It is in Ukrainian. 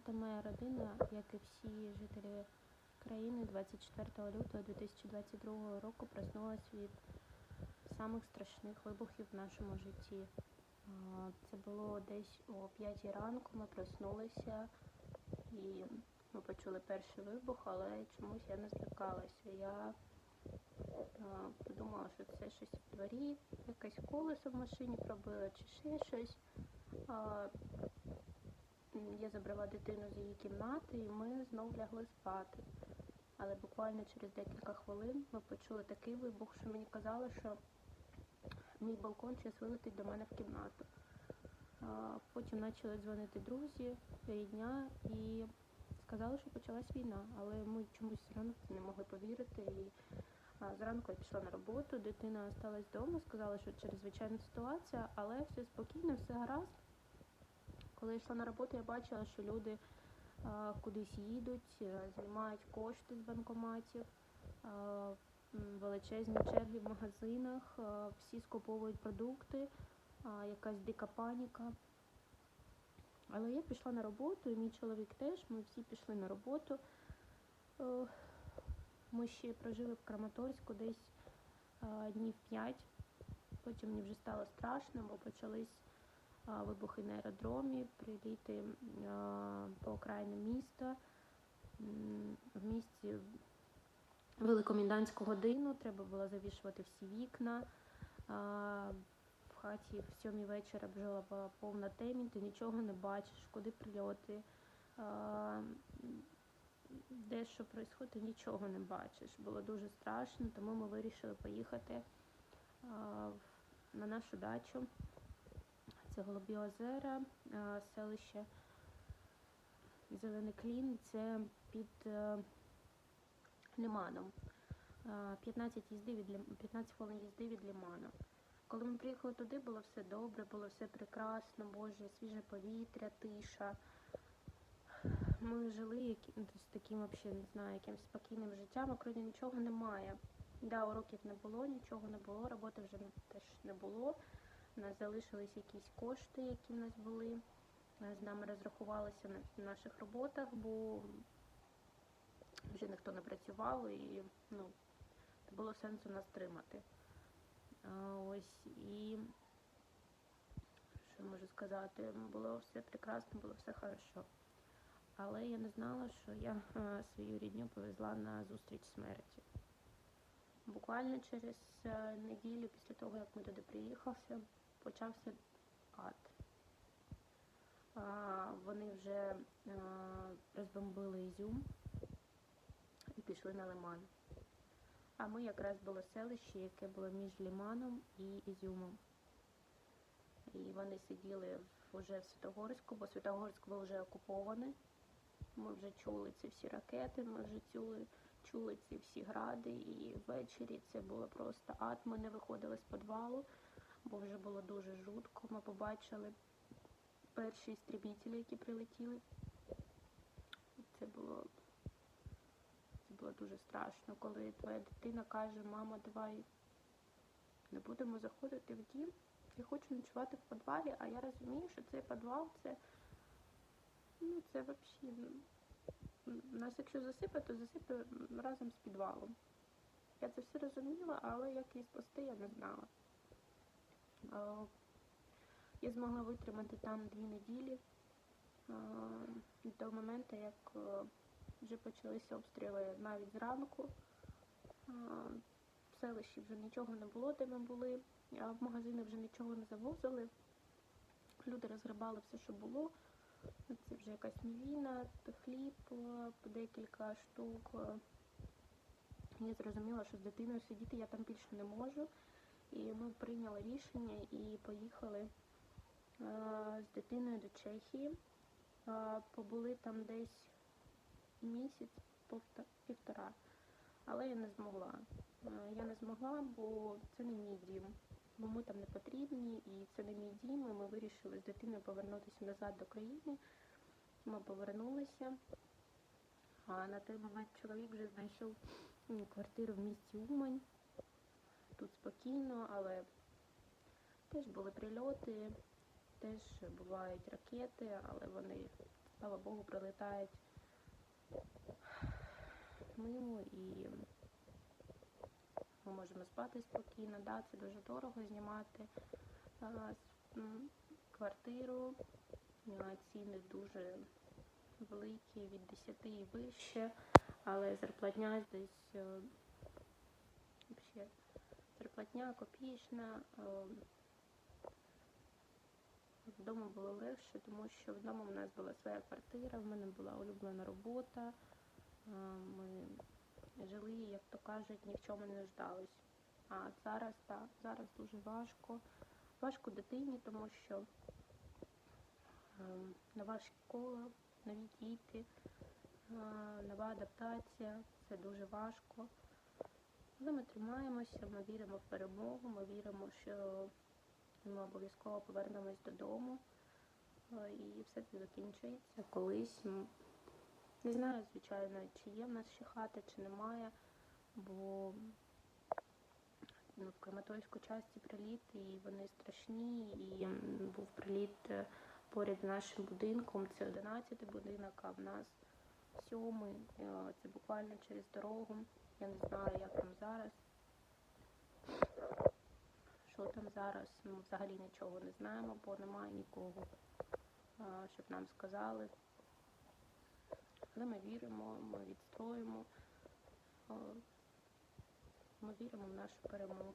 та моя родина, як і всі жителі країни, 24 лютого 2022 року проснулась від самих страшних вибухів в нашому житті. Це було десь о 5 ранку, ми проснулися і ми почули перший вибух, але чомусь я не злякалася. Я подумала, що це щось в дворі, якесь колесо в машині пробило чи ще щось. Я забрала дитину з її кімнати і ми знов лягли спати. Але буквально через декілька хвилин ми почули такий вибух, що мені казали, що мій балкон зараз вилетить до мене в кімнату. Потім почали дзвонити друзі, рідня і сказали, що почалась війна. Але ми чомусь все одно не могли повірити. І зранку я пішла на роботу, дитина залишилась вдома, сказали, що чрезвичайна ситуація, але все спокійно, все гаразд. Коли я йшла на роботу, я бачила, що люди кудись їдуть, знімають кошти з банкоматів, величезні черги в магазинах, всі скуповують продукти, якась дика паніка. Але я пішла на роботу, і мій чоловік теж, ми всі пішли на роботу. Ми ще прожили в Краматорську десь днів 5, потім мені вже стало страшно, бо почались вибухи на аеродромі, приліти по окраїнам міста. В місті вели комендантську годину, треба було завішувати всі вікна. В хаті в 7 вечора була повна темінь, ти нічого не бачиш, куди прильоти, де що відбувається, ти нічого не бачиш. Було дуже страшно, тому ми вирішили поїхати на нашу дачу. Це Голубі озера, селище Зелений Клін, це під Лиманом. 15 хвилин їзди від Лиману. Коли ми приїхали туди, було все добре, було все прекрасно, Боже, свіже повітря, тиша. Ми жили таким, взагалі, не знаю, якимось спокійним життям, окрім нічого немає. Да, уроків не було, нічого не було, роботи вже теж не було. У нас залишились якісь кошти, які в нас були. З нами розрахувалися на наших роботах, бо вже ніхто не працював і не було сенсу нас тримати. Ось, і що можу сказати, було все прекрасно, було все хорошо. Але я не знала, що я свою рідню повезла на зустріч смерті. Буквально через неділю після того, як ми туди приїхали, почався ад. Вони вже розбомбили Ізюм і пішли на Лиман. А ми якраз було селище, яке було між Лиманом і Ізюмом. І вони сиділи вже в Святогорську, бо Святогорськ був вже окупований. Ми вже чули ці всі ракети, ми вже чули ці всі гради, і ввечері це було просто ад. Ми не виходили з підвалу, бо вже було дуже жутко. Ми побачили перші істребителі, які прилетіли. Це було дуже страшно, коли твоя дитина каже: мама, давай не будемо заходити в дім, я хочу ночувати в підвалі, а я розумію, що цей підвал, це взагалі, нас якщо засипе, то засипе разом з підвалом. Я це все розуміла, але як її спасти, я не знала. Я змогла витримати там 2 неділі, до моменту, як вже почалися обстріли навіть зранку. В селищі вже нічого не було, де ми були, а в магазини вже нічого не завозили. Люди розграбали все, що було. Це вже якась мівіна, хліб, по декілька штук. Я зрозуміла, що з дитиною сидіти я там більше не можу. І ми прийняли рішення і поїхали з дитиною до Чехії. Побули там десь місяць, півтора. Але я не змогла. Бо це не мій дім. Бо ми там не потрібні, і це не мій дім. І ми вирішили з дитиною повернутися назад до країни. Ми повернулися. А на той момент чоловік вже знайшов квартиру в місті Умань. Тут спокійно, але теж були прильоти. теж бувають ракети, але вони, слава Богу, прилітають мимо і ми можемо спати спокійно. Да, це дуже дорого знімати квартиру, ціни дуже великі, від 10 і вище, але зарплатня десь взагалі зарплатня копійчна. Вдома було легше, тому що вдома в нас була своя квартира, в мене була улюблена робота, ми жили, як то кажуть, ні в чому не нуждались. А зараз, так, зараз дуже важко. Важко дитині, тому що нова школа, нові діти, нова адаптація, це дуже важко. Але ми тримаємося, ми віримо в перемогу, ми віримо, що ми обов'язково повернемось додому і все це закінчується колись. Не знаю, звичайно, чи є в нас ще хата, чи немає, бо в Краматорську часті приліти, і вони страшні, і був приліт поряд з нашим будинком, це 11-й будинок, а в нас 7-й, це буквально через дорогу. Я не знаю, як там зараз. Що там зараз, взагалі нічого не знаємо, бо немає нікого, щоб нам сказали. Але ми віримо, ми відстоїмо, ми віримо в нашу перемогу.